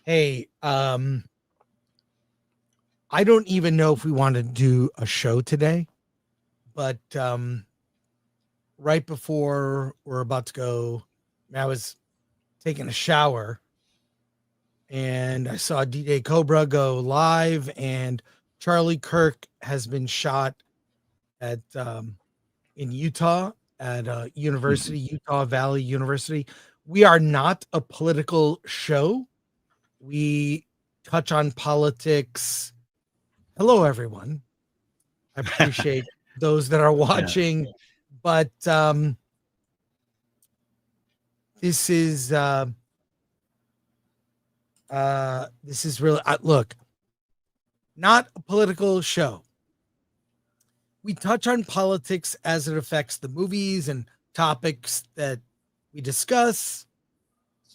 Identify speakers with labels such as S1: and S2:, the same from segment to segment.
S1: Hey, I don't even know if we want to do a show today, but right before we're about to go, I was taking a shower and I saw DJ Cobra go live, and Charlie Kirk has been shot at in Utah at
S2: Mhm.
S1: University, Utah Valley University. We are not a political show. We touch on politics. Hello, everyone. I appreciate those that are
S2: Yeah.
S1: watching, but this is really look, not a political show. We touch on politics as it affects the movies and topics that we discuss.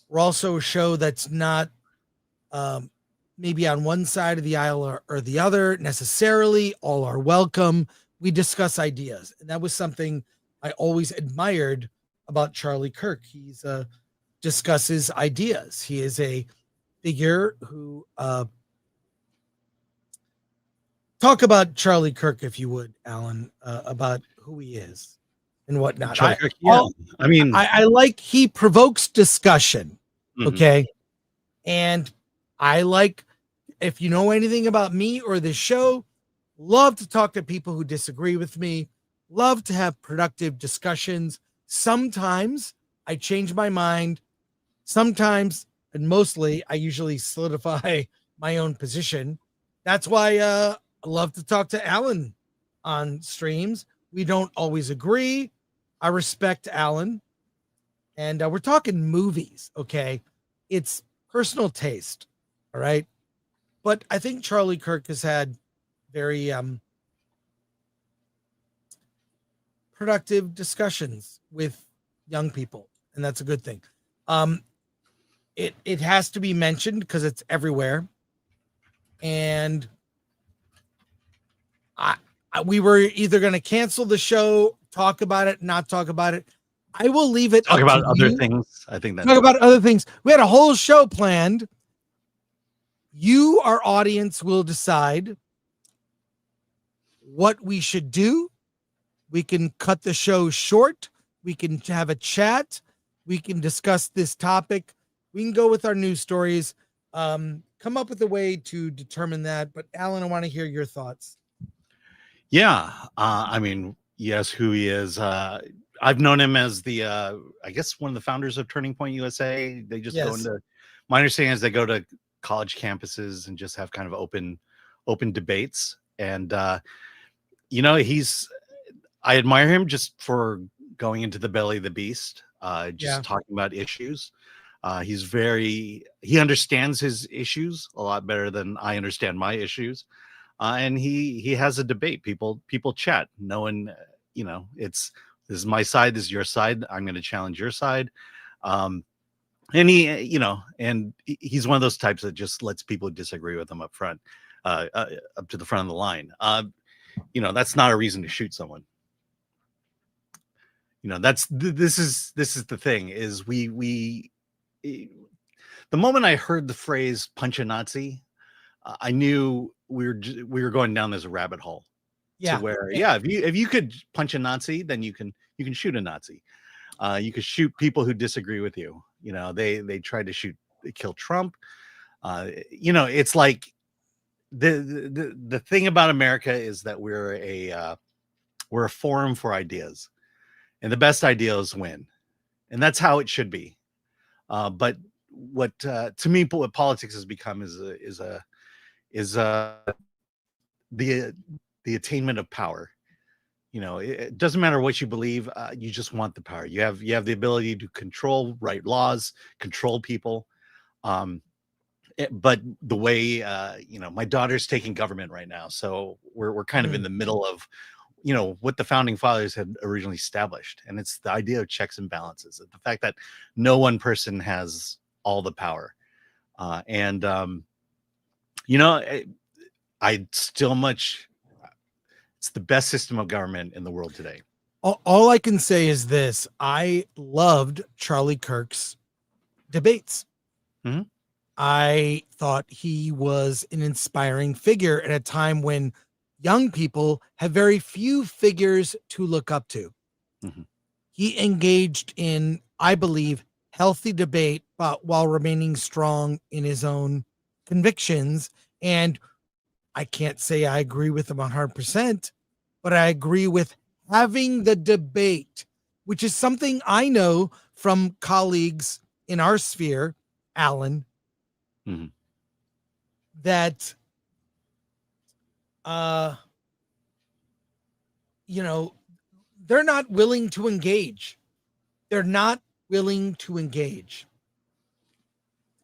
S1: We're also a show that's not um, maybe on one side of the aisle or the other necessarily. All are welcome. We discuss ideas, and that was something I always admired about Charlie Kirk. He's discusses ideas. He is a figure who talk about Charlie Kirk, if you would, Alan, about who he is and whatnot.
S2: Charlie Kirk. Yeah. I mean,
S1: I like he provokes discussion.
S2: mhm.
S1: Okay. And I like, if you know anything about me or this show, love to talk to people who disagree with me, love to have productive discussions. Sometimes I change my mind. Sometimes, and mostly, I usually solidify my own position. That's why I love to talk to Alan on streams. We don't always agree. I respect Alan, and we're talking movies. Okay, it's personal taste. All right, but I think Charlie Kirk has had very productive discussions with young people, and that's a good thing. Um, it has to be mentioned because it's everywhere, and I, we were either going to cancel the show, talk about it, not talk about it. I will leave it
S2: Talk
S1: up to
S2: about other
S1: you.
S2: things. I think
S1: Talk
S2: that's
S1: about other things. We had a whole show planned. You, our audience, will decide what we should do. We can cut the show short. We can have a chat. We can discuss this topic. We can go with our news stories. Come up with a way to determine that. But Alan, I want to hear your thoughts.
S2: yeah. I mean, yes, who he is. I've known him as the I guess one of the founders of Turning Point USA. They just go
S1: Yes.
S2: into, my understanding is they go to college campuses and just have kind of open debates. And he's, I admire him just for going into the belly of the beast,
S1: Yeah.
S2: just talking about issues. He understands his issues a lot better than I understand my issues. And he has a debate. People chat. No one, it's, this is my side, this is your side. I'm going to challenge your side. Um, and he's one of those types that just lets people disagree with him up front, up to the front of the line. That's not a reason to shoot someone. This is the thing is the moment I heard the phrase "punch a Nazi," I knew we were going down this rabbit hole. To
S1: Yeah.
S2: where, yeah, if you could punch a Nazi, then you can shoot a Nazi. You could shoot people who disagree with you. They tried to kill Trump. It's like the thing about America is that we're a forum for ideas, and the best ideas win, and that's how it should be. But what to me, what politics has become is the attainment of power. It doesn't matter what you believe, you just want the power. You have the ability to write laws, control people. But the way my daughter's taking government right now, so we're kind of in the middle of what the founding fathers had originally established, and it's the idea of checks and balances, the fact that no one person has all the power. And I still much it's the best system of government in the world today.
S1: All I can say is this: I loved Charlie Kirk's debates.
S2: Mhm.
S1: I thought he was an inspiring figure at a time when young people have very few figures to look up to.
S2: Mhm.
S1: He engaged in, I believe, healthy debate, but while remaining strong in his own convictions. And I can't say I agree with him 100%, but I agree with having the debate, which is something I know from colleagues in our sphere, Alan,
S2: Mhm.
S1: that uh you know, they're not willing to engage. They're not willing to engage.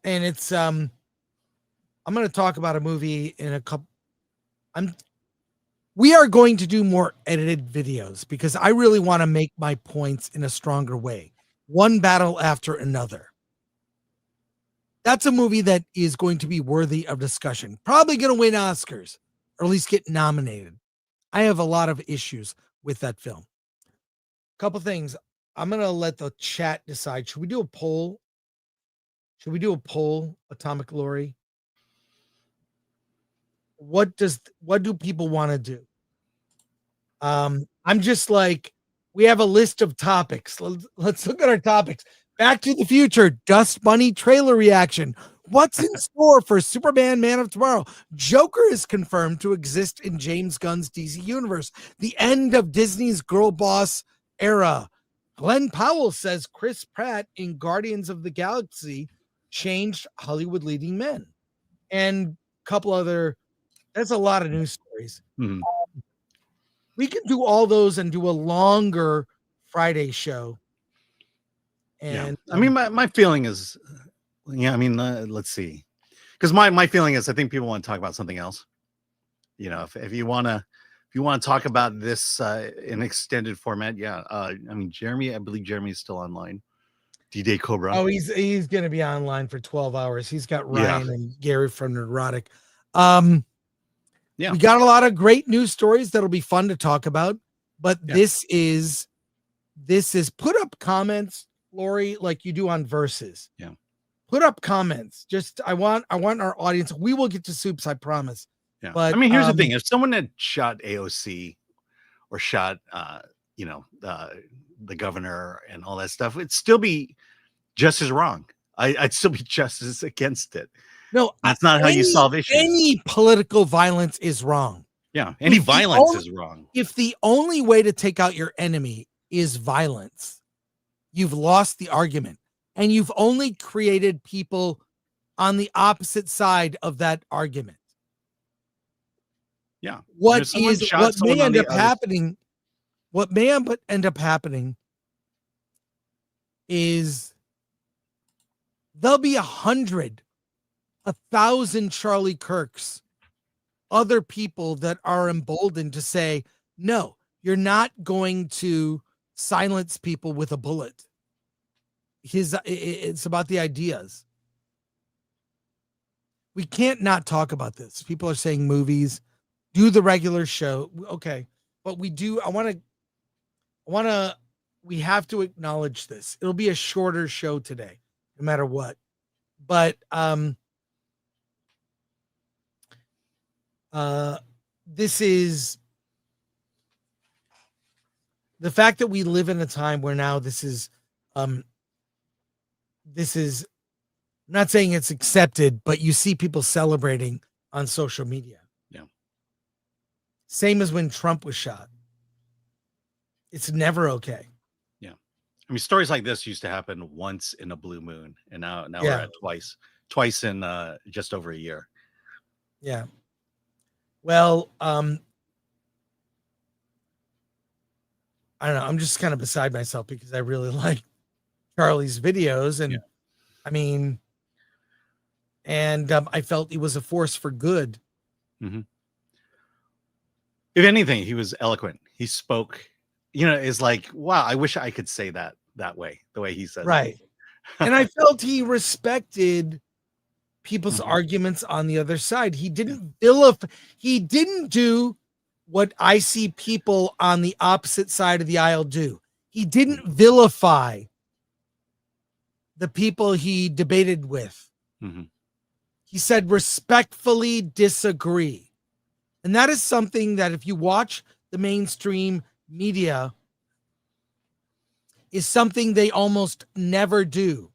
S1: And it's I'm going to talk about a movie in a couple. I'm We are going to do more edited videos because I really want to make my points in a stronger way. One battle after another. That's a movie that is going to be worthy of discussion. Probably going to win Oscars or at least get nominated. I have a lot of issues with that film. Couple things. I'm going to let the chat decide. Should we do a poll? Should we do a poll, Atomic Lori? What do people want to do? I'm just like, we have a list of topics. Let's look at our topics. Back to the Future, Dust Bunny trailer reaction. What's in store for Superman Man of Tomorrow? Joker is confirmed to exist in James Gunn's DC universe. The end of Disney's girl boss era. Glen Powell says Chris Pratt in Guardians of the Galaxy changed Hollywood leading men. And a couple other, that's a lot of news stories.
S2: Mhm.
S1: We can do all those and do a longer Friday show.
S2: Yeah.
S1: And
S2: I mean, my feeling is, yeah, I mean, let's see. Because my feeling is I think people want to talk about something else. You know, if you want to talk about this in extended format, yeah. I mean, Jeremy, I believe Jeremy is still online. D-Day Cobra.
S1: oh, he's gonna be online for 12 hours. He's got
S2: Yeah.
S1: Ryan and Gary from Neurotic.
S2: Yeah.
S1: We got a lot of great news stories that'll be fun to talk about, but
S2: Yeah.
S1: this is put up comments, Lori, like you do on Versus.
S2: Yeah.
S1: Put up comments. Just I want our audience. We will get to soups, I promise.
S2: Yeah.
S1: But
S2: I mean, here's the thing: if someone had shot AOC or shot, you know, the governor and all that stuff, it'd still be just as wrong. I'd still be just as against it.
S1: No,
S2: That's not how you solve issues.
S1: Any political violence is wrong.
S2: Yeah, any violence is wrong.
S1: If the only way to take out your enemy is violence, you've lost the argument. And you've only created people on the opposite side of that argument.
S2: Yeah.
S1: What may end up happening is there'll be 100, 1,000 Charlie Kirks, other people that are emboldened to say, no, you're not going to silence people with a bullet. It's about the ideas. We can't not talk about this. People are saying movies, do the regular show. Okay. But we have to acknowledge this. It'll be a shorter show today, no matter what. But this is the fact that we live in a time where now this is I'm not saying it's accepted, but you see people celebrating on social media.
S2: Yeah.
S1: Same as when Trump was shot. It's never okay.
S2: Yeah. I mean, stories like this used to happen once in a blue moon, and now we're at twice in just over a year.
S1: Yeah. Well, I don't know. I'm just kind of beside myself because I really like Charlie's videos, and I mean, and I felt he was a force for good.
S2: Mm-hmm. If anything, he was eloquent. He spoke. You know, it's like, wow, I wish I could say that way, the way he said.
S1: Right. And I felt he respected people's arguments on the other side. He didn't he didn't do what I see people on the opposite side of the aisle do. He didn't vilify the people he debated with.
S2: Mm-hmm.
S1: He said, respectfully disagree. And that is something that if you watch the mainstream media, is something they almost never do.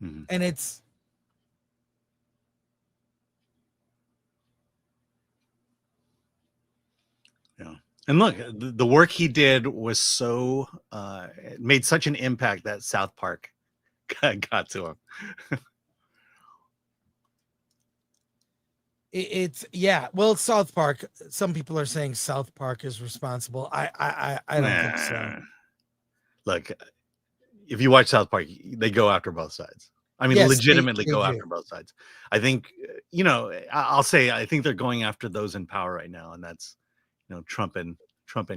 S2: Mm-hmm.
S1: And it's
S2: Yeah. And look, the work he did was so it made such an impact that South Park got to him.
S1: it's yeah. Well, South Park. Some people are saying South Park is responsible. I don't think so.
S2: Nah. Look, if you watch South Park, they go after both sides. I mean,
S1: Yes,
S2: legitimately
S1: they
S2: go
S1: do.
S2: after both sides. I think, I'll say, I think they're going after those in power right now, and that's, Trump and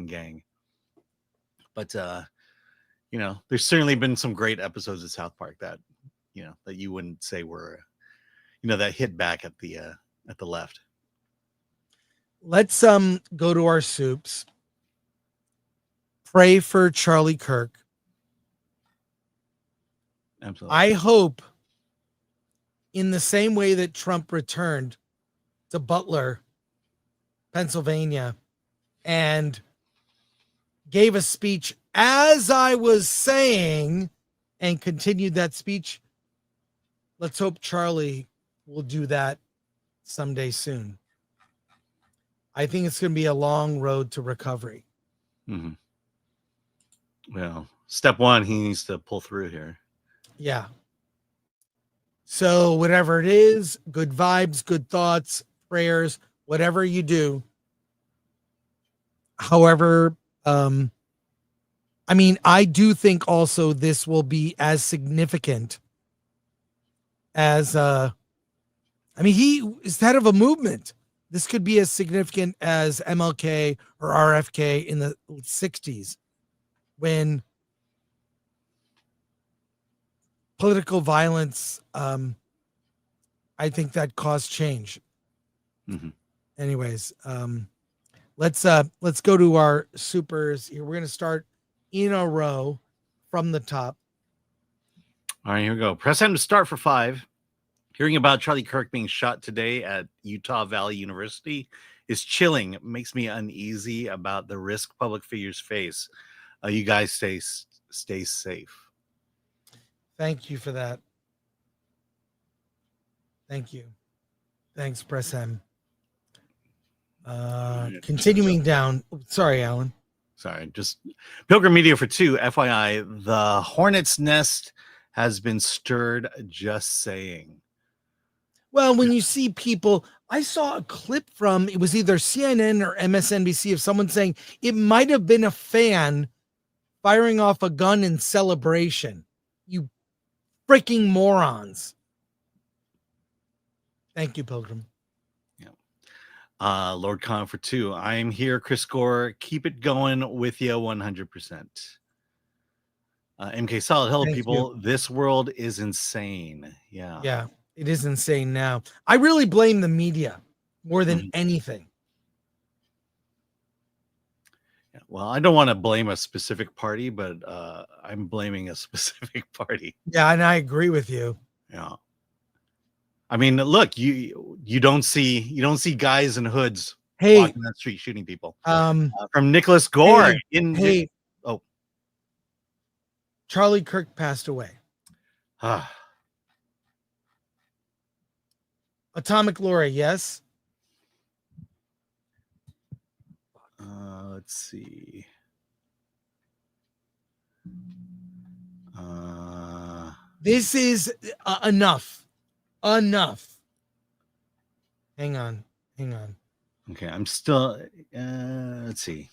S2: gang. But there's certainly been some great episodes of South Park that, that you wouldn't say were, that hit back at the left.
S1: Let's go to our soups. Pray for Charlie Kirk.
S2: Absolutely.
S1: I hope in the same way that Trump returned to Butler, Pennsylvania, and gave a speech as I was saying and continued that speech. Let's hope Charlie will do that someday soon. I think it's going to be a long road to recovery.
S2: Mm-hmm. Well, step one, he needs to pull through here.
S1: Yeah. So whatever it is, good vibes, good thoughts, prayers, whatever you do. However, I mean, I do think also this will be as significant as he is head of a movement. This could be as significant as MLK or RFK in the 60s when political violence, I think that caused change.
S2: Mm-hmm.
S1: Anyways, let's go to our supers here. We're going to start in a row from the top.
S2: All right, here we go. Press M to start for 5. Hearing about Charlie Kirk being shot today at Utah Valley University is chilling. It makes me uneasy about the risk public figures face. You guys stay safe.
S1: Thank you for that. Thank you. Thanks, Press M. Continuing down. Sorry, Alan.
S2: Sorry, just Pilgrim Media for 2. FYI, the hornet's nest has been stirred. Just saying.
S1: Well, when you see people, I saw a clip from, it was either CNN or MSNBC of someone saying it might have been a fan firing off a gun in celebration. You freaking morons. Thank you, Pilgrim.
S2: Yeah. Lord Khan for 2. I'm here, Chris Gore. Keep it going with you 100%. MK Solid. Hello,
S1: Thank
S2: people.
S1: you.
S2: This world is insane. Yeah.
S1: Yeah, it is insane now. I really blame the media more than anything.
S2: Yeah. Well, I don't want to blame a specific party, but I'm blaming a specific party.
S1: Yeah, and I agree with you.
S2: Yeah. I mean, look, you don't see guys in hoods walking down the street shooting people. From Nicholas Gore
S1: Charlie Kirk passed away. Atomic Laura, yes.
S2: Let's see.
S1: This is enough. Enough. Hang on.
S2: Okay, I'm still. Let's see.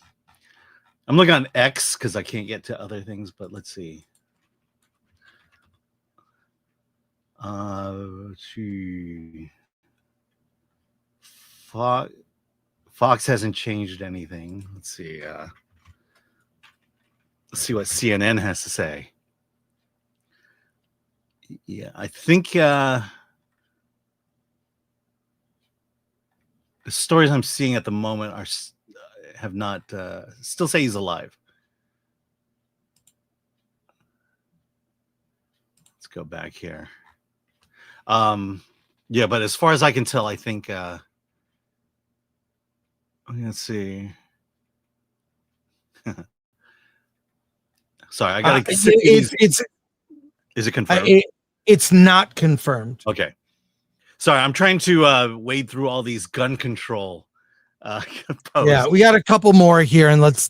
S2: I'm looking on X because I can't get to other things, but let's see. Let's see. Fox hasn't changed anything. Let's see. Let's see what CNN has to say. Yeah, I think the stories I'm seeing at the moment have not still say he's alive. Let's go back here. Yeah, but as far as I can tell, I think let's see. Sorry, I gotta sit these. Is it confirmed?
S1: It's not confirmed.
S2: Okay. Sorry, I'm trying to wade through all these gun control posts.
S1: Yeah, we got a couple more here, and let's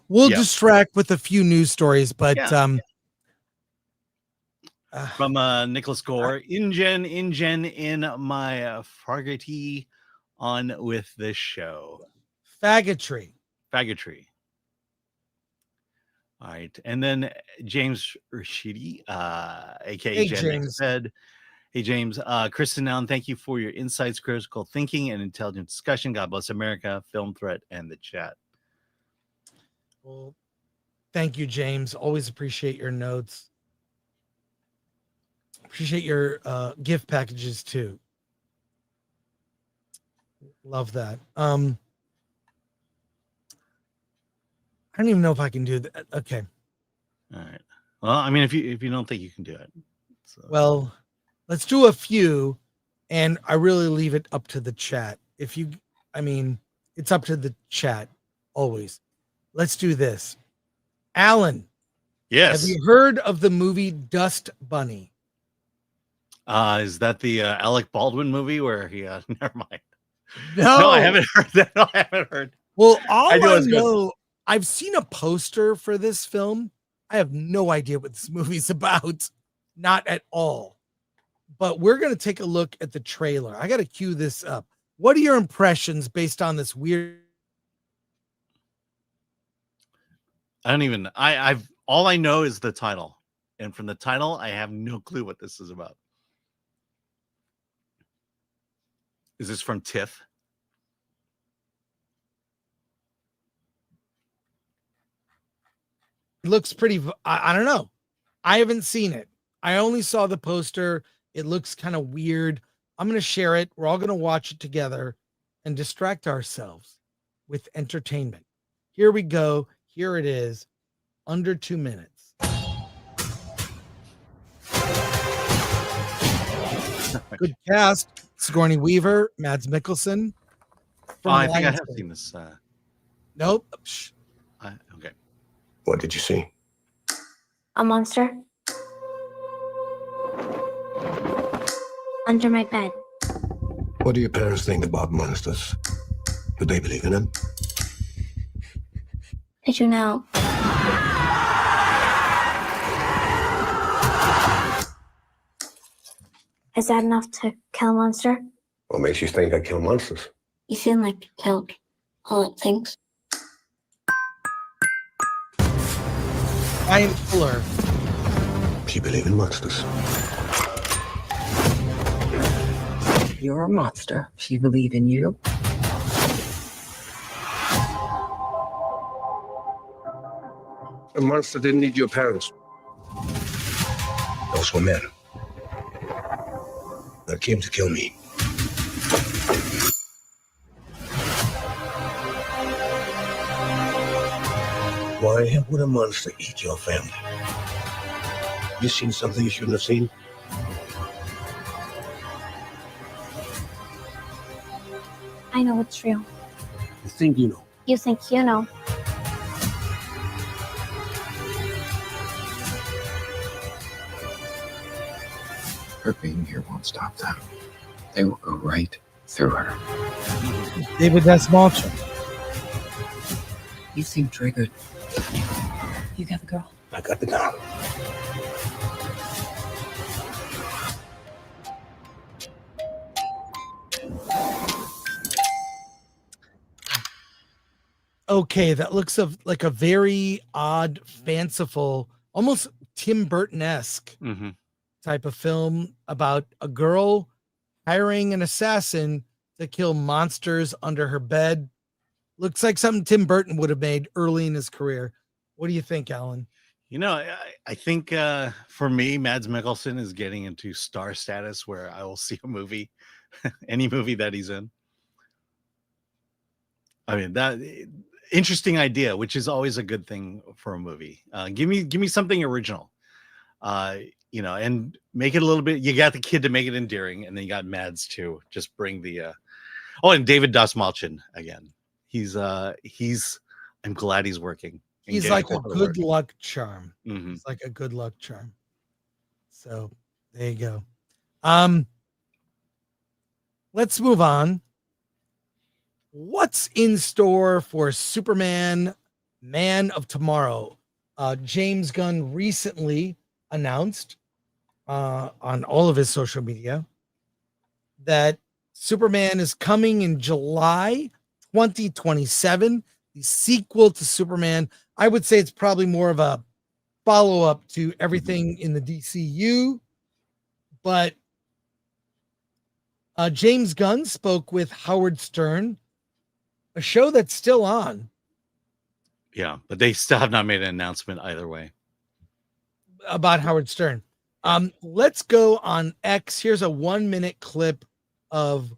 S1: we'll distract with a few news stories, but
S2: from Nicholas Gore, InGen in my Fargety on with this show.
S1: Faggotry.
S2: All right, and then James Rashidi, aka James, said, "Hey James, Kristen Allen, thank you for your insights, critical thinking, and intelligent discussion. God bless America, Film Threat, and the chat."
S1: Well, thank you, James. Always appreciate your notes. Appreciate your gift packages too. Love that. I don't even know if I can do that. Okay.
S2: All right. Well, I mean, if you don't think you can do it, so.
S1: Well, let's do a few, and I really leave it up to the chat. It's up to the chat always. Let's do this. Alan.
S2: Yes.
S1: Have you heard of the movie Dust Bunny?
S2: Is that the Alec Baldwin movie where he? Never mind.
S1: No,
S2: I haven't heard that. No, I haven't heard.
S1: Well, I know, I've seen a poster for this film. I have no idea what this movie's about. Not at all. But we're going to take a look at the trailer. I got to cue this up. What are your impressions based on this weird?
S2: I've all I know is the title. And from the title, I have no clue what this is about. Is this from TIFF?
S1: It looks pretty, I don't know. I haven't seen it. I only saw the poster. It looks kind of weird. I'm going to share it. We're all going to watch it together and distract ourselves with entertainment. Here we go. Here it is. Under 2 minutes. Good cast. Sigourney Weaver, Mads Mikkelsen.
S2: I think I have seen this.
S1: Nope.
S2: Okay.
S3: What did you see?
S4: A monster. Under my bed.
S3: What do your parents think about monsters? Do they believe in them?
S4: Did you know? Is that enough to kill a monster?
S3: What makes you think I kill monsters?
S4: You seem like you killed all it thinks.
S1: Ryan Fuller.
S3: You believe in monsters?
S5: You're a monster. She believe in you.
S3: A monster didn't need your parents. Those were men. They came to kill me. Why would a monster eat your family? You seen something you shouldn't have seen?
S4: I know it's real.
S3: You think you know?
S4: You think you know.
S5: Her being here won't stop them. They will go right through her.
S1: David Desmalcha.
S5: You seem triggered. You got the girl?
S3: I got the gun.
S1: Okay, that looks like a very odd, fanciful, almost Tim Burton-esque type of film about a girl hiring an assassin to kill monsters under her bed. Looks like something Tim Burton would have made early in his career. What do you think, Alan?
S2: You know, I think for me, Mads Mikkelsen is getting into star status where I will see a movie, any movie that he's in. I mean, that interesting idea, which is always a good thing for a movie. Give me something original. and make it a little bit. You got the kid to make it endearing, and then you got Mads to just bring the. And David Dastmalchian again. He's. I'm glad he's working.
S1: He's like a good luck charm.
S2: Mm-hmm.
S1: He's like a good luck charm. So there you go. Let's move on. What's in store for Superman, Man of Tomorrow? James Gunn recently announced on all of his social media that Superman is coming in July 2027. The sequel to Superman. I would say it's probably more of a follow-up to everything in the DCU. But James Gunn spoke with Howard Stern, a show that's still on.
S2: Yeah, but they still have not made an announcement either way.
S1: About Howard Stern. Let's go on X. Here's a 1-minute clip of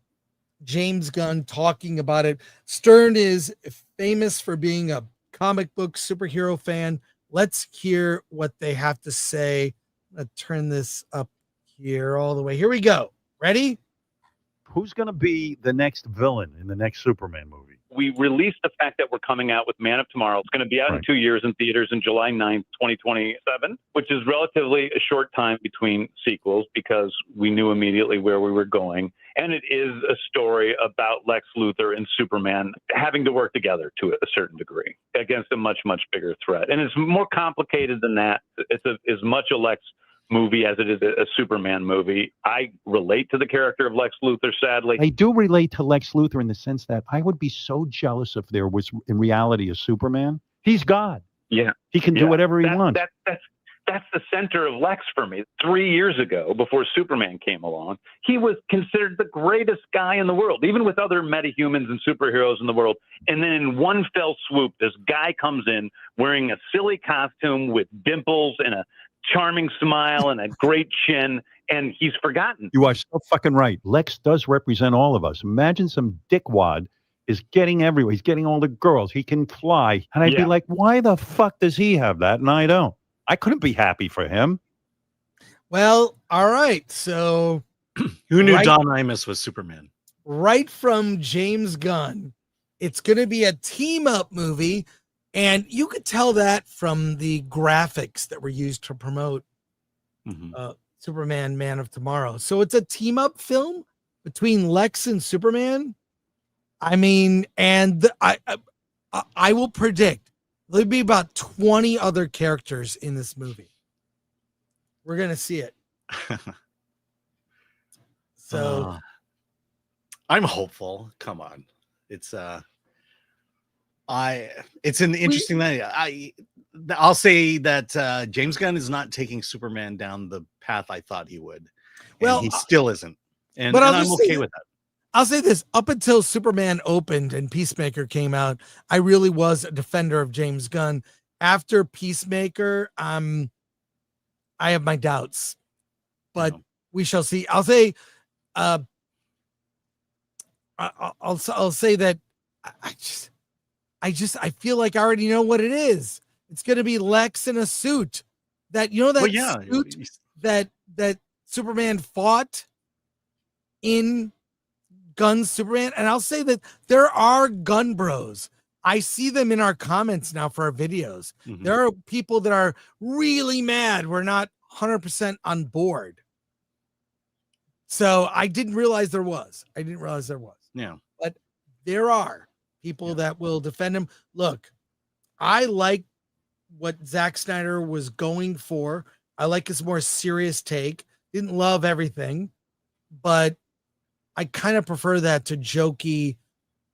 S1: James Gunn talking about it. Stern is famous for being a comic book superhero fan. Let's hear what they have to say. I'm going to turn this up here all the way. Here we go. Ready?
S6: Who's going to be the next villain in the next Superman movie?
S7: We released the fact that we're coming out with Man of Tomorrow. It's going to be out in 2 years in theaters in July 9th, 2027, which is relatively a short time between sequels because we knew immediately where we were going. And it is a story about Lex Luthor and Superman having to work together to a certain degree against a much, much bigger threat. And it's more complicated than that. It's as much a Lex movie as it is a Superman movie. I relate to the character of Lex Luthor, sadly.
S6: I do relate to Lex Luthor in the sense that I would be so jealous if there was in reality a Superman. He's God.
S7: Yeah.
S6: He can do whatever he wants.
S7: That's the center of Lex for me. 3 years ago, before Superman came along, he was considered the greatest guy in the world, even with other metahumans and superheroes in the world. And then in one fell swoop, this guy comes in wearing a silly costume with dimples and a charming smile and a great chin, and he's forgotten.
S6: You are so fucking right. Lex does represent all of us. Imagine some dickwad is getting everywhere. He's getting all the girls. He can fly. And I'd be like, why the fuck does he have that and I don't? I couldn't be happy for him.
S1: Well, all right. So
S2: who knew Don Imus was Superman?
S1: Right from James Gunn. It's going to be a team-up movie. And you could tell that from the graphics that were used to promote Superman, Man of Tomorrow. So it's a team-up film between Lex and Superman. I mean, and I will predict there'll be about 20 other characters in this movie. We're going to see it. So
S2: I'm hopeful. Come on. It's it's an interesting night. I'll say that James Gunn is not taking Superman down the path I thought he would. Well, he still isn't. And I'm okay with that.
S1: I'll say this, up until Superman opened and Peacemaker came out, I really was a defender of James Gunn. After Peacemaker, I have my doubts, but we shall see. I'll say, I'll say that I feel like I already know what it is. It's going to be Lex in a suit that, suit that Superman fought in Gunn's Superman. And I'll say that there are gun bros. I see them in our comments now for our videos. There are people that are really mad we're not 100% on board. So I didn't realize there was.
S2: Yeah.
S1: But there are people that will defend him. Look, I like what Zack Snyder was going for. I like his more serious take. Didn't love everything, but I kind of prefer that to jokey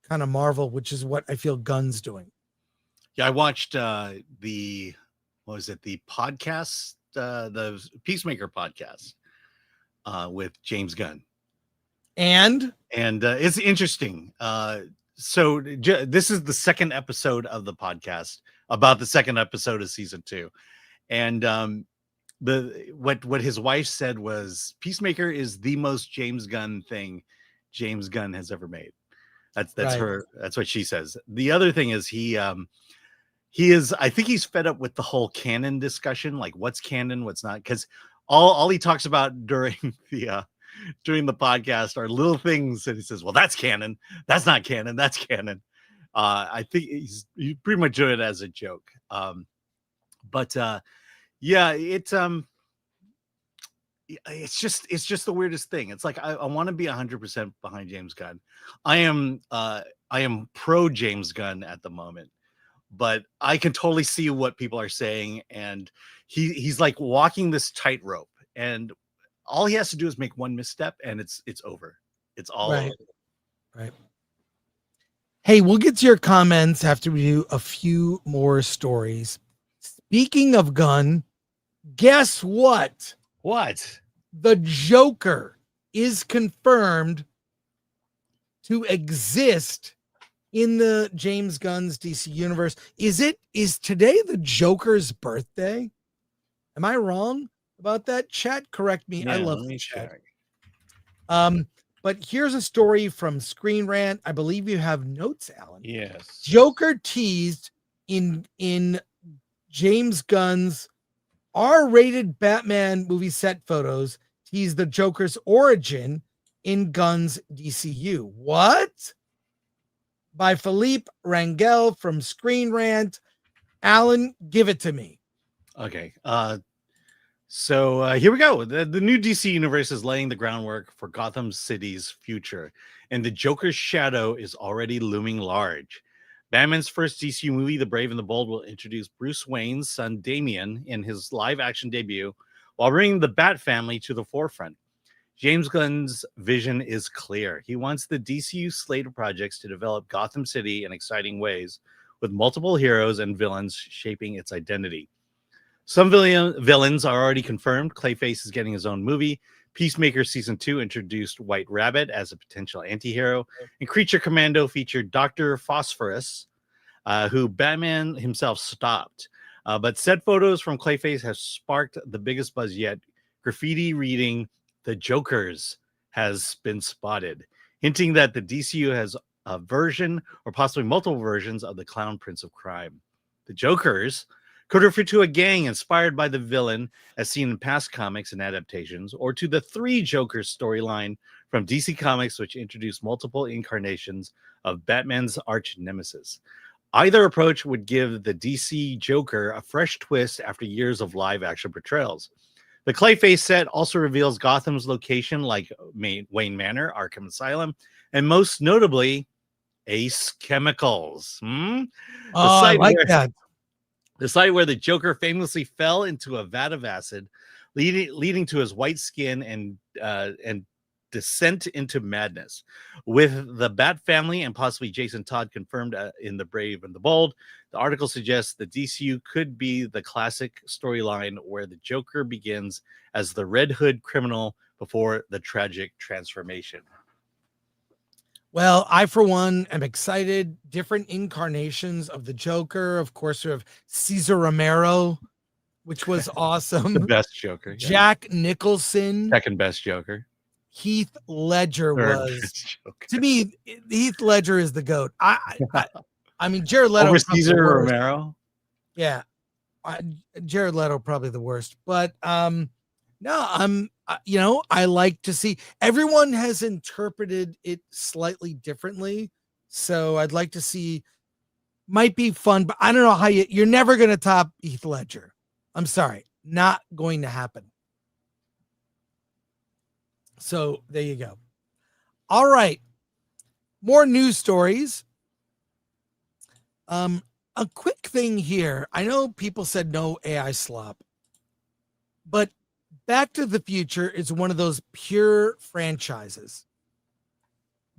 S1: kind of Marvel, which is what I feel Gunn's doing.
S2: Yeah, I watched the podcast, the Peacemaker podcast with James Gunn.
S1: And
S2: it's interesting. So this is the second episode of the podcast about the second episode of season 2. And what his wife said was Peacemaker is the most James Gunn thing James Gunn has ever made. That's right. That's what she says. The other thing is he is, I think he's fed up with the whole canon discussion, like what's canon, what's not, because all he talks about during the podcast are little things, and he says, "Well, that's canon. That's not canon. That's canon." I think he's pretty much doing it as a joke. But yeah, it's just the weirdest thing. It's like I want to be 100% behind James Gunn. I am pro James Gunn at the moment, but I can totally see what people are saying, and he's like walking this tightrope, and all he has to do is make one misstep, and it's over. It's all
S1: Right.
S2: over.
S1: Right. Hey, we'll get to your comments after we do a few more stories. Speaking of Gunn, guess what?
S2: What?
S1: The Joker is confirmed to exist in the James Gunn's DC universe. Is today the Joker's birthday? Am I wrong about that? Chat, correct me. I love
S2: let me
S1: chat.
S2: check.
S1: But here's a story from Screen Rant. I believe you have notes, Alan.
S2: Yes.
S1: Joker teased in James Gunn's R-rated Batman movie set photos, teased the Joker's origin in Gunn's DCU. What? By Philippe Rangel from Screen Rant. Alan, give it to me.
S2: Okay. So here we go. The new DC universe is laying the groundwork for Gotham City's future, and the Joker's shadow is already looming large. Batman's first DC movie, The Brave and the Bold, will introduce Bruce Wayne's son Damian in his live-action debut, while bringing the Bat family to the forefront. James Gunn's vision is clear. He wants the DCU slate of projects to develop Gotham City in exciting ways, with multiple heroes and villains shaping its identity. Some villains are already confirmed. Clayface is getting his own movie. Peacemaker Season 2 introduced White Rabbit as a potential anti-hero. And Creature Commando featured Dr. Phosphorus, who Batman himself stopped. But said photos from Clayface have sparked the biggest buzz yet. Graffiti reading, "The Jokers" has been spotted, hinting that the DCU has a version or possibly multiple versions of the Clown Prince of Crime. The Jokers could refer to a gang inspired by the villain as seen in past comics and adaptations, or to the Three Jokers storyline from DC Comics, which introduced multiple incarnations of Batman's arch nemesis. Either approach would give the DC Joker a fresh twist after years of live-action portrayals. The Clayface set also reveals Gotham's location, like Wayne Manor, Arkham Asylum, and most notably, Ace Chemicals.
S1: I like that.
S2: The site where the Joker famously fell into a vat of acid, leading to his white skin and descent into madness. With the Bat family and possibly Jason Todd confirmed in The Brave and the Bold, the article suggests the DCU could be the classic storyline where the Joker begins as the Red Hood criminal before the tragic transformation.
S1: Well, I, for one, am excited. Different incarnations of the Joker. Of course, we have Cesar Romero, which was awesome.
S2: The best Joker. Yeah.
S1: Jack Nicholson.
S2: Second best Joker.
S1: Heath Ledger was,
S2: Joker.
S1: to me, Heath Ledger is the GOAT. I mean, Jared Leto.
S2: Over Cesar Romero?
S1: Yeah. Jared Leto, probably the worst. But no, I like to see, everyone has interpreted it slightly differently. So I'd like to see, might be fun, but I don't know how you're never going to top Heath Ledger. I'm sorry, not going to happen. So there you go. All right. More news stories. A quick thing here. I know people said no AI slop, but Back to the Future is one of those pure franchises.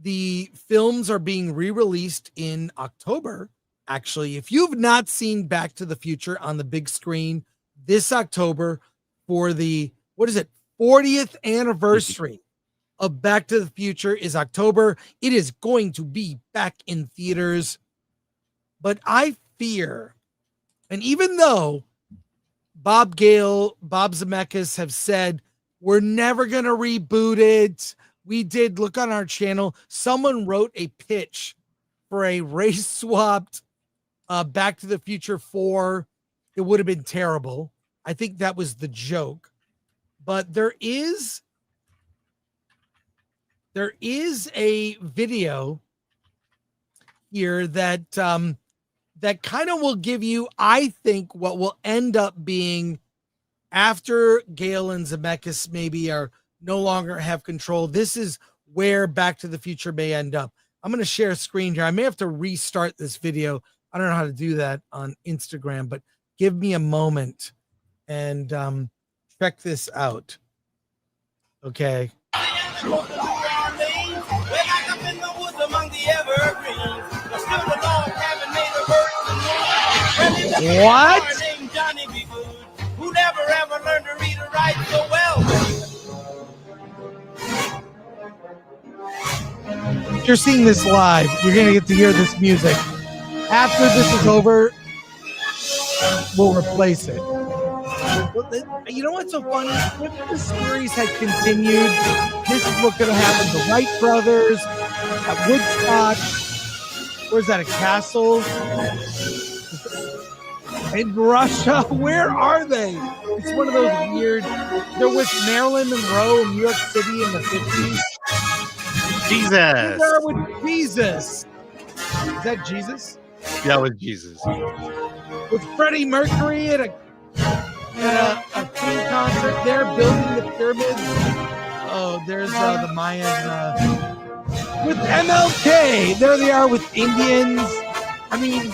S1: The films are being re-released in October. Actually, if you've not seen Back to the Future on the big screen this October for the, 40th anniversary of Back to the Future is October. It is going to be back in theaters. But I fear, and even though Bob Gale, Bob Zemeckis have said, we're never going to reboot it. We did, look on our channel, someone wrote a pitch for a race-swapped Back to the Future 4. It would have been terrible. I think that was the joke. but there is a video here that that kind of will give you, I think, what will end up being after Gale and Zemeckis maybe are no longer have control. This is where Back to the Future may end up. I'm going to share a screen here. I may have to restart this video. I don't know how to do that on Instagram, but give me a moment and check this out. Okay. What? Who never ever learned to read or write so well. If you're seeing this live, you're going to get to hear this music. After this is over, we'll replace it. You know what's so funny? If the series had continued, this is what's going to happen. The Wright brothers at Woodstock. Where's that? A castle? In Russia? Where are they? It's one of those weird. They're with Marilyn Monroe in New York City in the 50s.
S2: Jesus.
S1: They're with Jesus. Is that Jesus?
S2: Yeah, with Jesus.
S1: With Freddie Mercury at a Queen concert. They're building the pyramids. Oh, there's the Mayan. With MLK. There they are with Indians. I mean,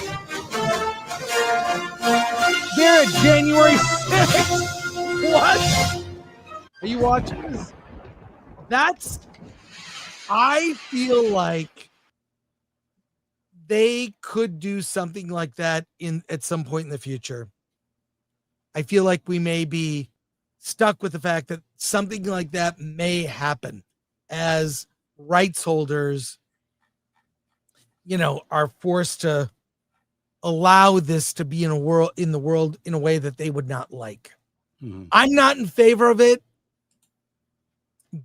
S1: they're at January 6th. What? Are you watching this? I feel like they could do something like that at some point in the future. I feel like we may be stuck with the fact that something like that may happen as rights holders, are forced to allow this to be in the world in a way that they would not like. Mm-hmm. I'm not in favor of it,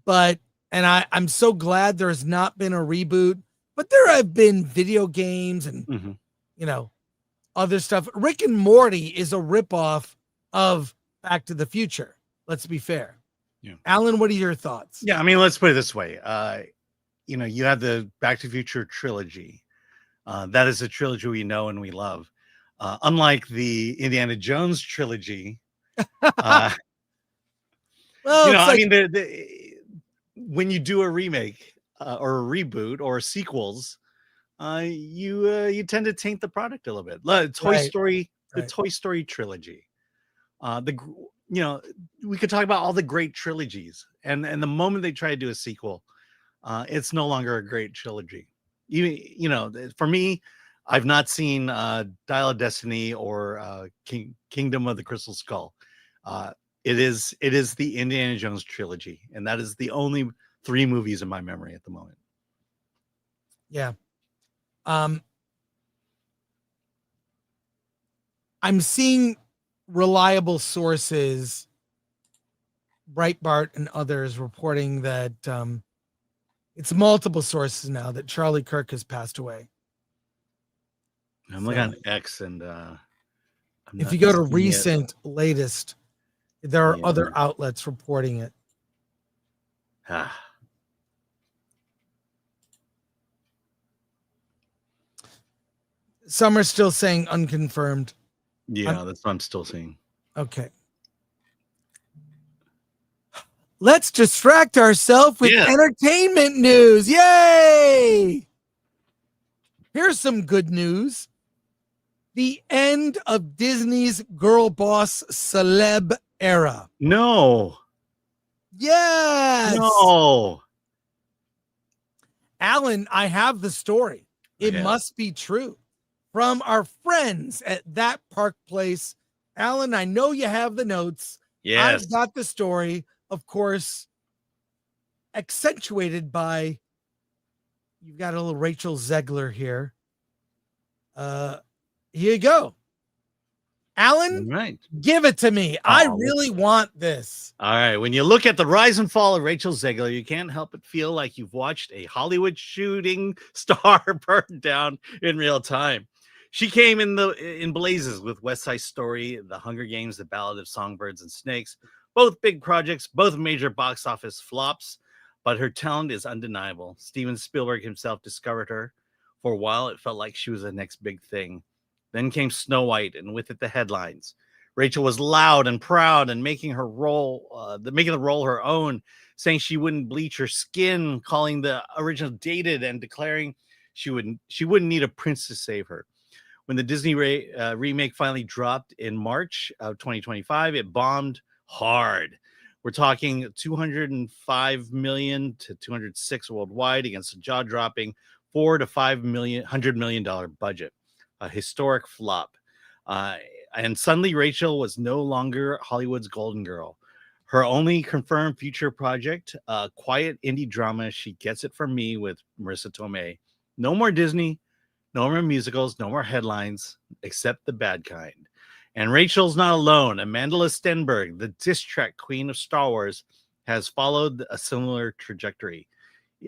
S1: but I'm so glad there's not been a reboot, but there have been video games and other stuff. Rick and Morty is a ripoff of Back to the Future. Let's be fair. Yeah. Alan, what are your thoughts?
S2: Yeah, I mean, let's put it this way. You have the Back to the Future trilogy. That is a trilogy we know and we love. Unlike the Indiana Jones trilogy. Well, when you do a remake or a reboot or sequels, you tend to taint the product a little bit. Toy Story trilogy. We could talk about all the great trilogies, and the moment they try to do a sequel, it's no longer a great trilogy. For me, I've not seen Dial of Destiny or Kingdom of the Crystal Skull. It is the Indiana Jones trilogy, and that is the only 3 movies in my memory at the moment.
S1: Yeah. I'm seeing reliable sources, Breitbart and others, reporting that it's multiple sources now that Charlie Kirk has passed away.
S2: I'm looking on X, and
S1: if you go to recent, latest, there are other outlets reporting it. Some are still saying unconfirmed.
S2: Yeah, that's what I'm still seeing.
S1: Okay. Let's distract ourselves with entertainment news. Yay! Here's some good news. The end of Disney's girl boss celeb era.
S2: No.
S1: Yes.
S2: No.
S1: Alan, I have the story. It must be true. From our friends at That Park Place. Alan, I know you have the notes.
S2: Yes.
S1: I've got the story, of course, accentuated by, you've got a little Rachel Zegler here. Here you go. Alan,
S2: right.
S1: Give it to me. I really want this.
S2: All right. When you look at the rise and fall of Rachel Zegler, you can't help but feel like you've watched a Hollywood shooting star burn down in real time. She came in blazes with West Side Story, The Hunger Games, The Ballad of Songbirds and Snakes, Both big projects, both major box office flops, but her talent is undeniable. Steven Spielberg himself discovered her. For a while, it felt like she was the next big thing. Then came Snow White, and with it, the headlines. Rachel was loud and proud and making the role her own, saying she wouldn't bleach her skin, calling the original dated, and declaring she wouldn't need a prince to save her. When the Disney remake finally dropped in March of 2025, it bombed hard. We're talking 205 million to 206 worldwide against a jaw-dropping $4 to $100 million budget, a historic flop. And suddenly Rachel was no longer Hollywood's golden girl. Her only confirmed future project, a quiet indie drama, She Gets It From Me with Marissa Tomei. No more Disney, no more musicals, no more headlines, except the bad kind. And Rachel's not alone. Amanda Stenberg, the diss track queen of Star Wars, has followed a similar trajectory.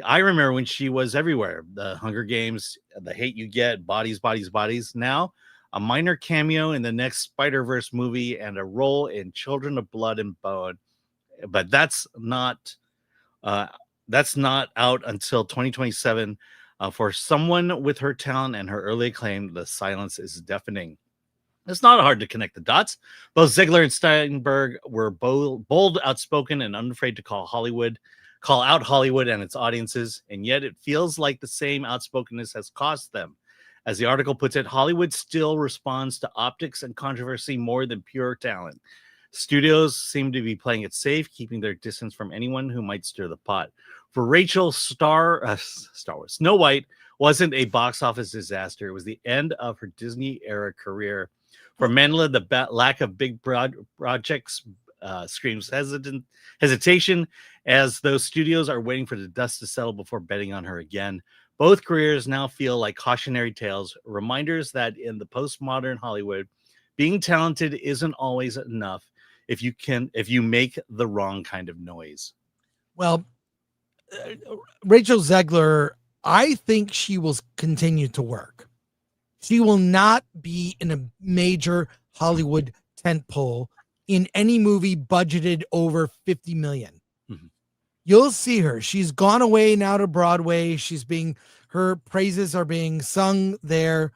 S2: I remember when she was everywhere. The Hunger Games, The Hate You Get, Bodies, Bodies, Bodies. Now, a minor cameo in the next Spider-Verse movie and a role in Children of Blood and Bone. But that's not out until 2027. For someone with her talent and her early acclaim, the silence is deafening. It's not hard to connect the dots. Both Ziegler and Steinberg were bold, outspoken, and unafraid to call out Hollywood and its audiences, and yet it feels like the same outspokenness has cost them. As the article puts it, Hollywood still responds to optics and controversy more than pure talent. Studios seem to be playing it safe, keeping their distance from anyone who might stir the pot. For Rachel, Star Wars, Snow White wasn't a box office disaster. It was the end of her Disney-era career. For Mandela, the lack of big projects screams hesitation, as those studios are waiting for the dust to settle before betting on her again. Both careers now feel like cautionary tales, reminders that in the postmodern Hollywood, being talented isn't always enough if you make the wrong kind of noise.
S1: Well, Rachel Zegler, I think she will continue to work. She will not be in a major Hollywood tentpole in any movie budgeted over 50 million.
S2: Mm-hmm.
S1: You'll see her. She's gone away now to Broadway. Her praises are being sung there.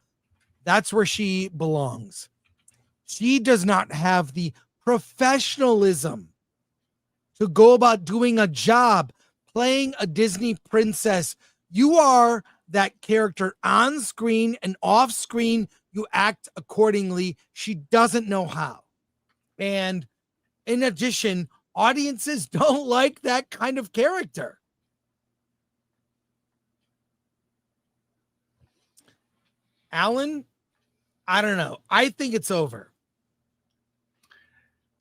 S1: That's where she belongs. She does not have the professionalism to go about doing a job, playing a Disney princess. You are that character on screen and off screen. You act accordingly. She doesn't know how. And in addition, audiences don't like that kind of character. Alan, I don't know. I think it's over.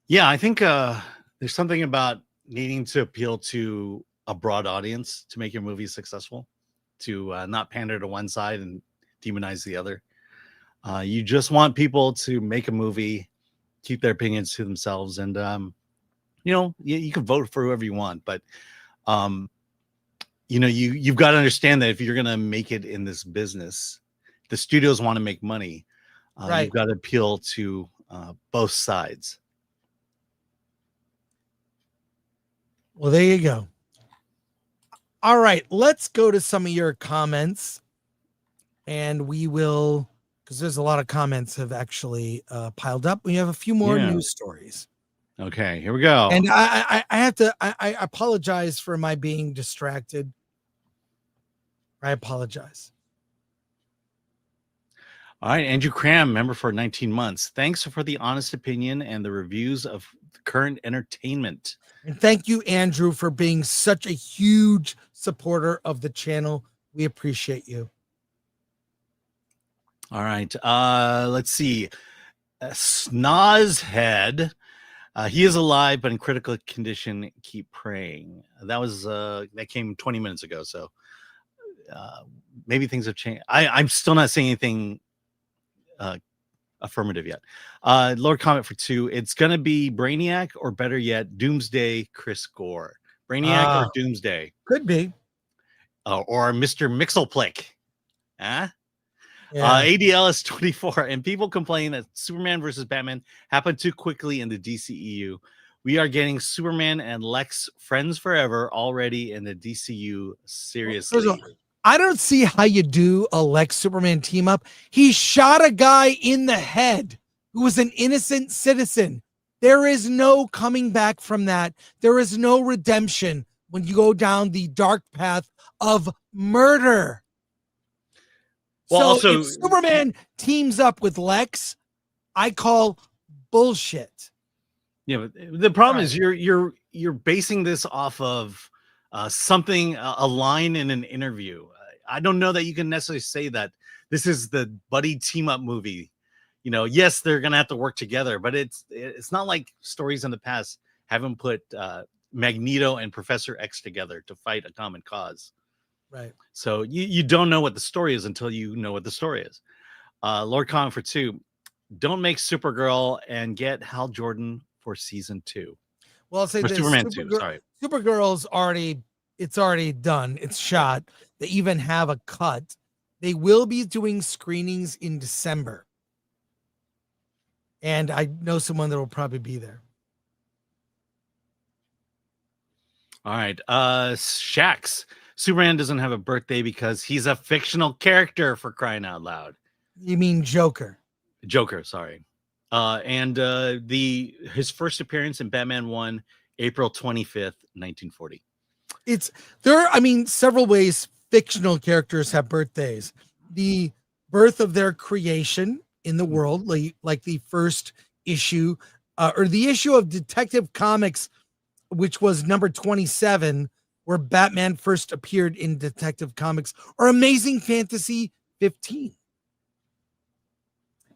S2: Yeah, I think there's something about needing to appeal to a broad audience to make your movie successful, to not pander to one side and demonize the other. You just want people to make a movie, keep their opinions to themselves, and you can vote for whoever you want, but you've got to understand that if you're going to make it in this business, the studios want to make money.
S1: Right.
S2: You've got to appeal to both sides.
S1: Well, there you go. All right, let's go to some of your comments, and we will, because there's a lot of comments have actually piled up. We have a few more news stories.
S2: Okay, here we go.
S1: And I have to, I apologize for my being distracted. I apologize.
S2: All right, Andrew Cram, member for 19 months. Thanks for the honest opinion and the reviews of current entertainment.
S1: And thank you, Andrew, for being such a huge supporter of the channel. We appreciate you.
S2: All right, let's see. Snozhead. He is alive, but in critical condition. Keep praying. That came 20 minutes ago, so maybe things have changed. I'm still not saying anything affirmative yet. Lord comment for 2. It's gonna be Brainiac, or better yet, Doomsday Chris Gore. Brainiac or Doomsday.
S1: Could be.
S2: Or Mr. Mixelplick. Huh?
S1: Yeah.
S2: ADL is 24, and people complain that Superman versus Batman happened too quickly in the DCEU. We are getting Superman and Lex friends forever already in the DCU. Seriously.
S1: I don't see how you do a Lex Superman team up. He shot a guy in the head who was an innocent citizen. There is no coming back from that. There is no redemption when you go down the dark path of murder.
S2: Well,
S1: so
S2: also,
S1: if Superman teams up with Lex, I call bullshit.
S2: Yeah, but the problem is you're basing this off of something, a line in an interview. I don't know that you can necessarily say that this is the buddy team up movie. You know, yes, they're gonna have to work together, but it's not like stories in the past haven't put Magneto and Professor X together to fight a common cause.
S1: Right.
S2: So you don't know what the story is until you know what the story is. Lord Khan for 2. Don't make Supergirl and get Hal Jordan for season 2.
S1: Well, I'll say this:
S2: Superman 2. Sorry,
S1: Supergirl's already done. It's shot. They even have a cut. They will be doing screenings in December, and I know someone that will probably be there.
S2: All right. Shax. Superman doesn't have a birthday because he's a fictional character, for crying out loud.
S1: You mean Joker?
S2: Joker, sorry. And his first appearance in Batman 1, April 25th, 1940.
S1: Several ways fictional characters have birthdays. The birth of their creation in the world, like the first issue, or the issue of Detective Comics, which was number 27, where Batman first appeared in Detective Comics, or Amazing Fantasy 15.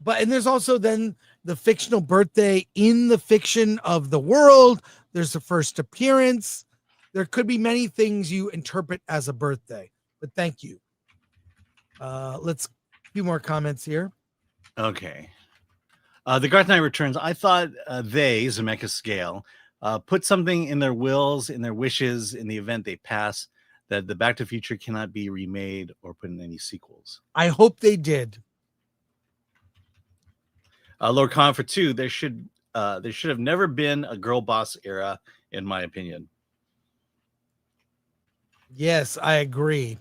S1: And there's also then the fictional birthday in the fiction of the world. There's the first appearance. There could be many things you interpret as a birthday, but thank you. Let's a few more comments here.
S2: Okay. The Dark Knight Returns. I thought they, Zemeckis Scale, put something in their wills, in their wishes, in the event they pass, that the Back to the Future cannot be remade or put in any sequels.
S1: I hope they did.
S2: Lord Khan for 2. There should have never been a girl boss era, in my opinion.
S1: Yes, I agree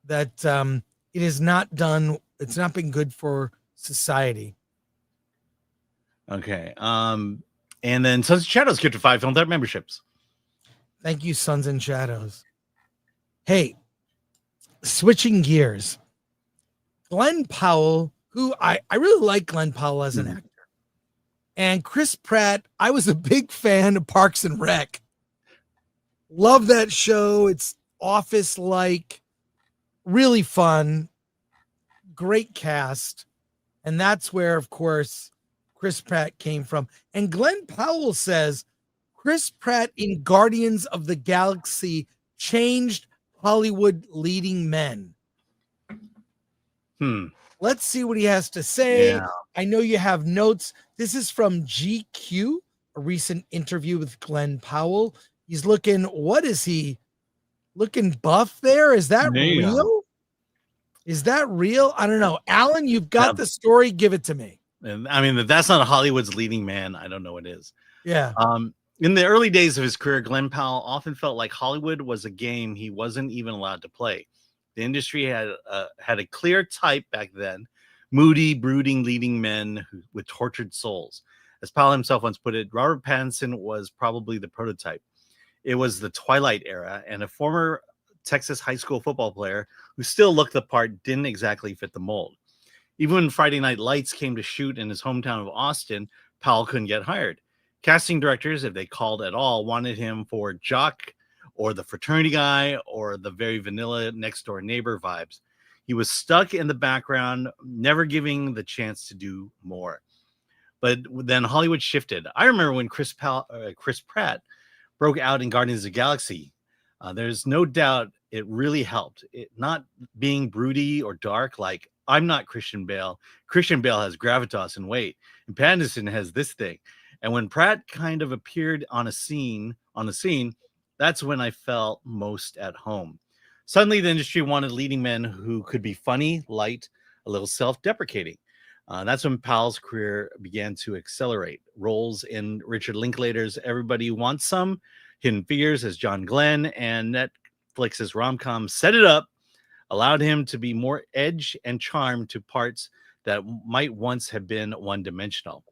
S1: that it is not done. It's not been good for society.
S2: Okay. And then Sons and Shadows get to 5 Film That memberships.
S1: Thank you, Sons and Shadows. Hey, switching gears. Glen Powell, who I really like Glen Powell as an actor. And Chris Pratt, I was a big fan of Parks and Rec. Love that show. It's Office-like, really fun, great cast. And that's where, of course, Chris Pratt came from. And Glen Powell says Chris Pratt in Guardians of the Galaxy changed Hollywood leading men. Let's see what he has to say. Yeah. I know you have notes. This is from GQ, a recent interview with Glen Powell. He's looking, what is he? Looking buff there? Is that real? Is that real? I don't know. Alan, you've got the story. Give it to me.
S2: And I mean, if that's not Hollywood's leading man, I don't know what is.
S1: Yeah.
S2: In the early days of his career, Glen Powell often felt like Hollywood was a game he wasn't even allowed to play. The industry had a clear type back then: moody, brooding leading men with tortured souls. As Powell himself once put it, Robert Pattinson was probably the prototype. It was the Twilight era, and a former Texas high school football player who still looked the part didn't exactly fit the mold. Even when Friday Night Lights came to shoot in his hometown of Austin, Powell couldn't get hired. Casting directors, if they called at all, wanted him for jock or the fraternity guy or the very vanilla next door neighbor vibes. He was stuck in the background, never giving the chance to do more. But then Hollywood shifted. I remember when Chris Pratt broke out in Guardians of the Galaxy. There's no doubt it really helped. It not being broody or dark like I'm not Christian Bale. Christian Bale has gravitas and weight, and Pattinson has this thing. And when Pratt kind of appeared on the scene, that's when I felt most at home. Suddenly, the industry wanted leading men who could be funny, light, a little self-deprecating. That's when Powell's career began to accelerate. Roles in Richard Linklater's Everybody Wants Some, Hidden Figures as John Glenn, and Netflix's rom-com Set It Up allowed him to be more edge and charm to parts that might once have been one-dimensional.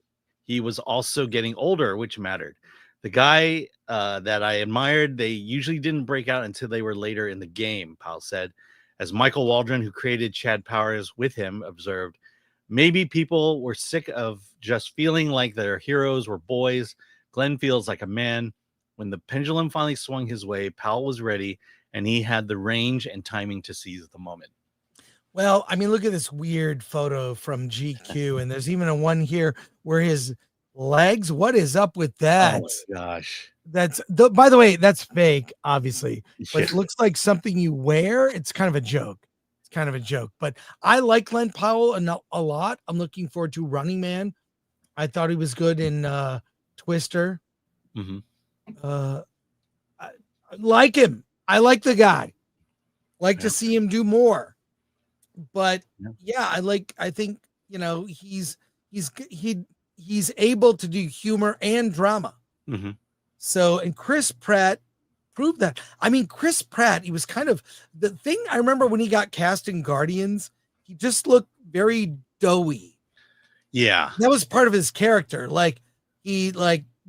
S2: He was also getting older, which mattered. The guy that I admired, they usually didn't break out until they were later in the game, Powell said. As Michael Waldron, who created Chad Powers with him, observed, maybe people were sick of just feeling like their heroes were boys. Glenn feels like a man. When the pendulum finally swung his way, Powell was ready, and he had the range and timing to seize the moment.
S1: Well, I mean, look at this weird photo from GQ, and there's even a one here where his legs. What is up with that?
S2: Oh my gosh.
S1: By the way, that's fake, obviously, but it
S2: Yeah.
S1: looks like something you wear. It's kind of a joke. But I like Glen Powell a lot. I'm looking forward to Running Man. I thought he was good in Twister.
S2: Mm-hmm.
S1: I like him. I like the guy. Like to see him do more. But yeah, I think, you know, he's able to do humor and drama.
S2: Mm-hmm.
S1: So, and Chris Pratt proved that. I mean, Chris Pratt, he was kind of the thing. I remember when he got cast in Guardians, he just looked very doughy.
S2: Yeah.
S1: That was part of his character. Like he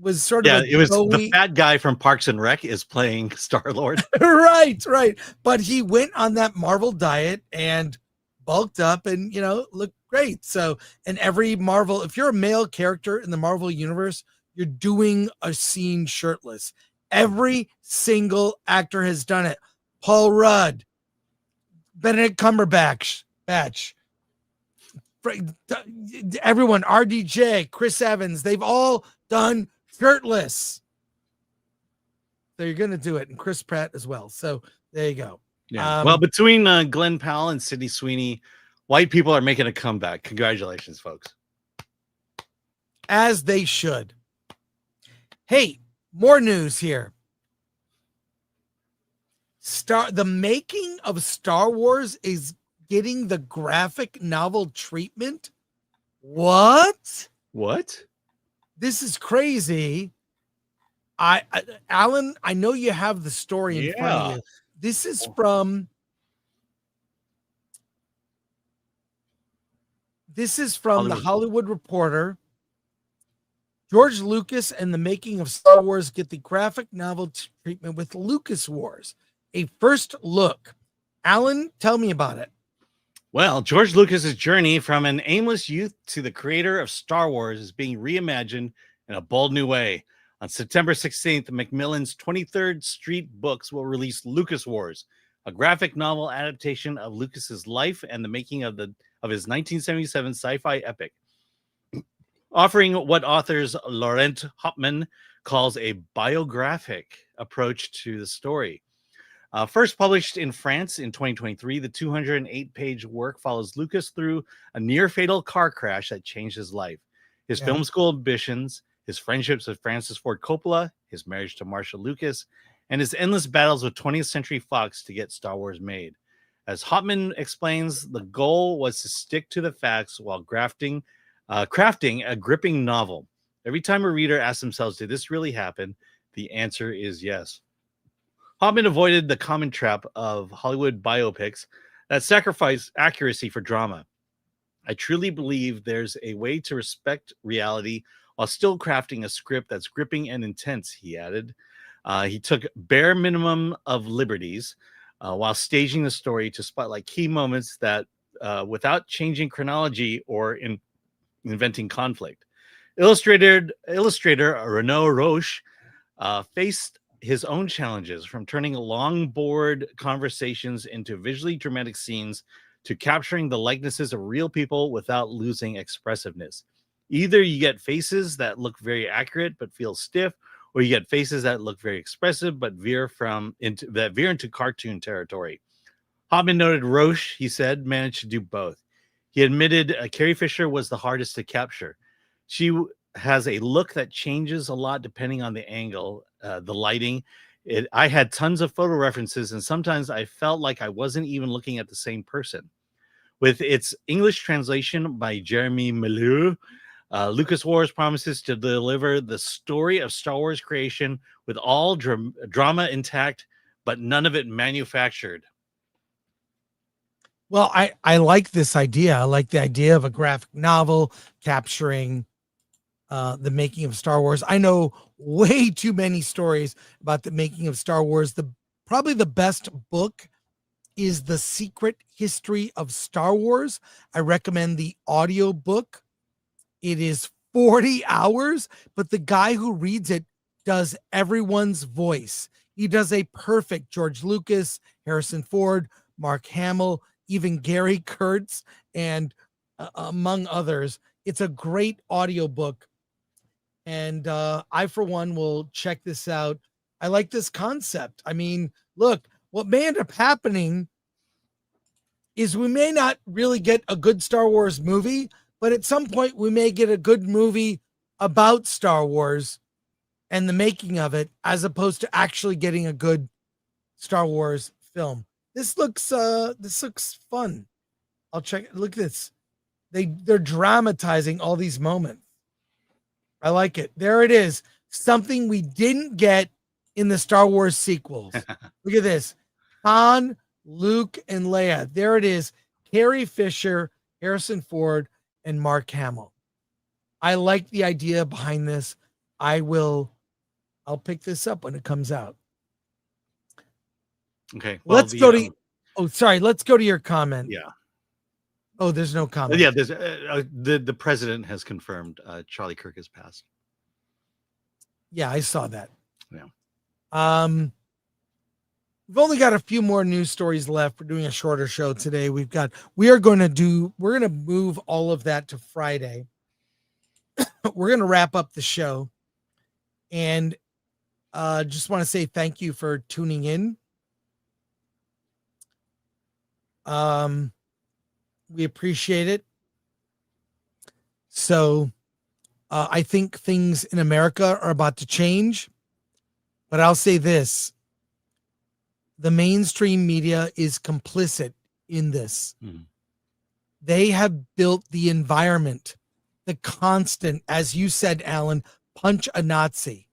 S1: was sort of
S2: it was
S1: doughy...
S2: the fat guy from Parks and Rec is playing Star-Lord.
S1: right. But he went on that Marvel diet and bulked up and, you know, looked great. So, and every Marvel, if you're a male character in the Marvel universe, you're doing a scene shirtless. Every single actor has done it. Paul Rudd, Benedict Cumberbatch, everyone, RDJ, Chris Evans, they've all done shirtless. So you're going to do it. And Chris Pratt as well. So there you go.
S2: Yeah. Well, between Glen Powell and Sydney Sweeney, white people are making a comeback. Congratulations, folks.
S1: As they should. Hey, more news here. The making of Star Wars is getting the graphic novel treatment. What? This is crazy. Alan, I know you have the story in front of you. This is from the Hollywood Reporter. George Lucas and the making of Star Wars get the graphic novel treatment with Lucas Wars. A first look. Alan, tell me about it.
S2: Well, George Lucas's journey from an aimless youth to the creator of Star Wars is being reimagined in a bold new way. On September 16th, Macmillan's 23rd Street Books will release Lucas Wars, a graphic novel adaptation of Lucas's life and the making of his 1977 sci-fi epic, offering what authors Laurent Hauptmann calls a biographic approach to the story. First published in France in 2023, the 208-page work follows Lucas through a near-fatal car crash that changed his life, his film school ambitions, his friendships with Francis Ford Coppola, his marriage to Marsha Lucas, and his endless battles with 20th Century Fox to get Star Wars made. As Hauptmann explains, the goal was to stick to the facts while crafting a gripping novel. Every time a reader asks themselves, did this really happen? The answer is yes. Hauptmann avoided the common trap of Hollywood biopics that sacrifice accuracy for drama. I truly believe there's a way to respect reality while still crafting a script that's gripping and intense, he added. He took bare minimum of liberties while staging the story to spotlight key moments that without changing chronology or inventing conflict. Illustrator Renaud Roche faced his own challenges, from turning long board conversations into visually dramatic scenes to capturing the likenesses of real people without losing expressiveness. Either you get faces that look very accurate but feel stiff, or you get faces that look very expressive but veer into cartoon territory. Hauptmann noted Roche, he said, managed to do both. He admitted Carrie Fisher was the hardest to capture. She has a look that changes a lot depending on the angle, the lighting. I had tons of photo references, and sometimes I felt like I wasn't even looking at the same person. With its English translation by Jeremy Malou, Lucas Wars promises to deliver the story of Star Wars creation with all drama intact, but none of it manufactured.
S1: Well, I like this idea. I like the idea of a graphic novel capturing the making of Star Wars. I know way too many stories about the making of Star Wars. Probably the best book is The Secret History of Star Wars. I recommend the audio book. It is 40 hours, but the guy who reads it does everyone's voice. He does a perfect George Lucas, Harrison Ford, Mark Hamill, even Gary Kurtz, and among others. It's a great audiobook. And I, for one, will check this out. I like this concept. I mean, look, what may end up happening is we may not really get a good Star Wars movie, but at some point we may get a good movie about Star Wars and the making of it, as opposed to actually getting a good Star Wars film. This looks fun. I'll check. Look at this. They're dramatizing all these moments. I like it. There it is. Something we didn't get in the Star Wars sequels. Look at this. Han, Luke, and Leia. There it is. Carrie Fisher, Harrison Ford, and Mark Hamill. I like the idea behind this. I'll pick this up when it comes out.
S2: Okay. Well,
S1: Let's go to your comment.
S2: Yeah.
S1: Oh, there's no comment.
S2: Yeah, there's the president has confirmed Charlie Kirk has passed.
S1: Yeah, I saw that.
S2: Yeah.
S1: We've only got a few more news stories left. We're doing a shorter show today. We're going to move all of that to Friday. We're going to wrap up the show, and just want to say thank you for tuning in. We appreciate it. So I think things in America are about to change, but I'll say this. The mainstream media is complicit in this.
S2: Mhm.
S1: They have built the environment, the constant, as you said, Alan, punch a Nazi.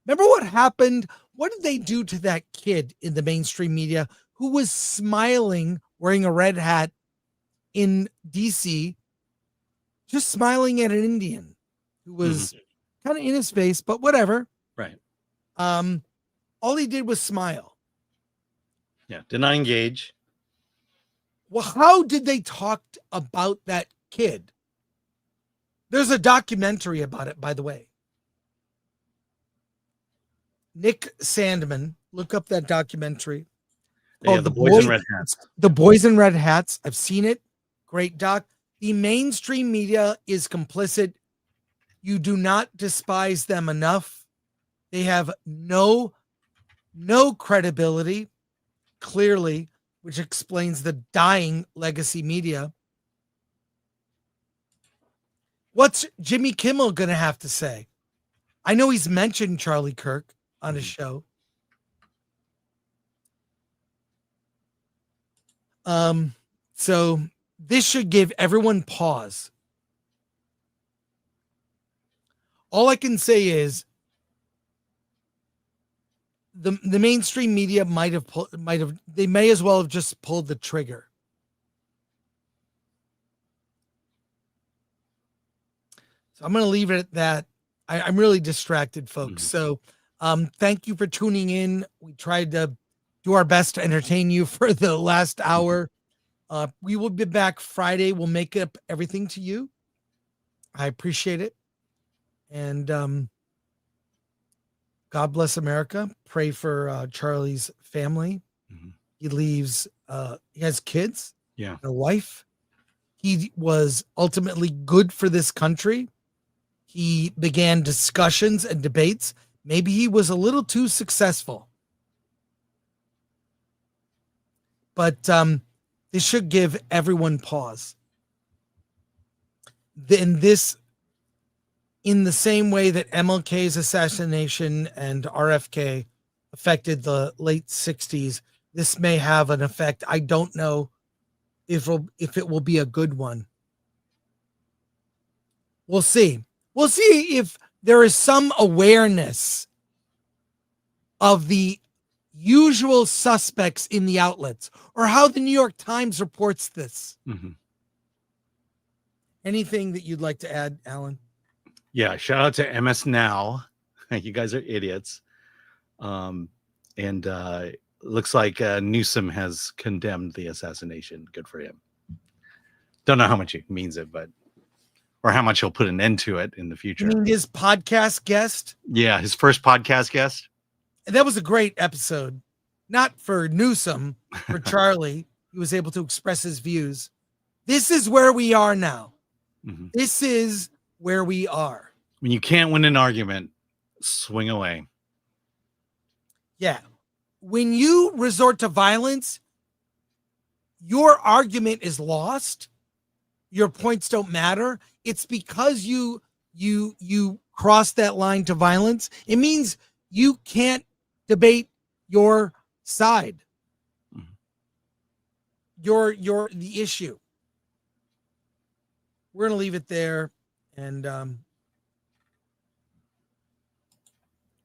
S1: Remember what happened? What did they do to that kid in the mainstream media who was smiling, wearing a red hat in DC, just smiling at an Indian who was kind of in his face, but whatever.
S2: Right.
S1: All he did was smile.
S2: Yeah. Did not engage.
S1: Well, how did they talk about that kid? There's a documentary about it, by the way. Nick Sandman, look up that documentary.
S2: Yeah, the Boys in Red Hats.
S1: The Boys in Red Hats. I've seen it. Great doc. The mainstream media is complicit. You do not despise them enough. They have no credibility, clearly, which explains the dying legacy media. What's Jimmy Kimmel going to have to say? I know he's mentioned Charlie Kirk on his show. So this should give everyone pause. All I can say is the mainstream media they may as well have just pulled the trigger. So I'm going to leave it at that. I'm really distracted, folks. So thank you for tuning in. We tried to do our best to entertain you for the last hour. We will be back Friday. We'll make up everything to you. I appreciate it. And God bless America. Pray for Charlie's family. He leaves, he has kids, a wife. He was ultimately good for this country. He began discussions and debates. Maybe he was a little too successful. But this should give everyone pause. In the same way that MLK's assassination and RFK affected the late 60s, this may have an effect. I don't know. if it will be a good one. We'll see. We'll see if there is some awareness of the usual suspects in the outlets, or how the New York Times reports this.
S2: Mm-hmm.
S1: Anything that you'd like to add, Alan?
S2: Yeah, shout out to MS Now. You guys are idiots. Looks like Newsom has condemned the assassination. Good for him. Don't know how much it means it, but or how much he'll put an end to it in the future.
S1: You mean his podcast guest?
S2: Yeah, his first podcast guest.
S1: That was a great episode. Not for Newsom, for Charlie. He was able to express his views. This is where we are now.
S2: Mm-hmm.
S1: This is where we are.
S2: When you can't win an argument, swing away.
S1: Yeah. When you resort to violence, your argument is lost. Your points don't matter. It's because you cross that line to violence. It means you can't debate your side.
S2: Mm-hmm.
S1: You're the issue. We're going to leave it there. And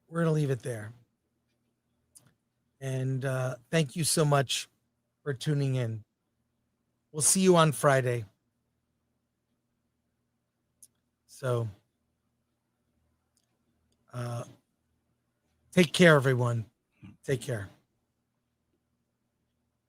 S1: we're going to leave it there. And thank you so much for tuning in. We'll see you on Friday. So take care, everyone. Take care.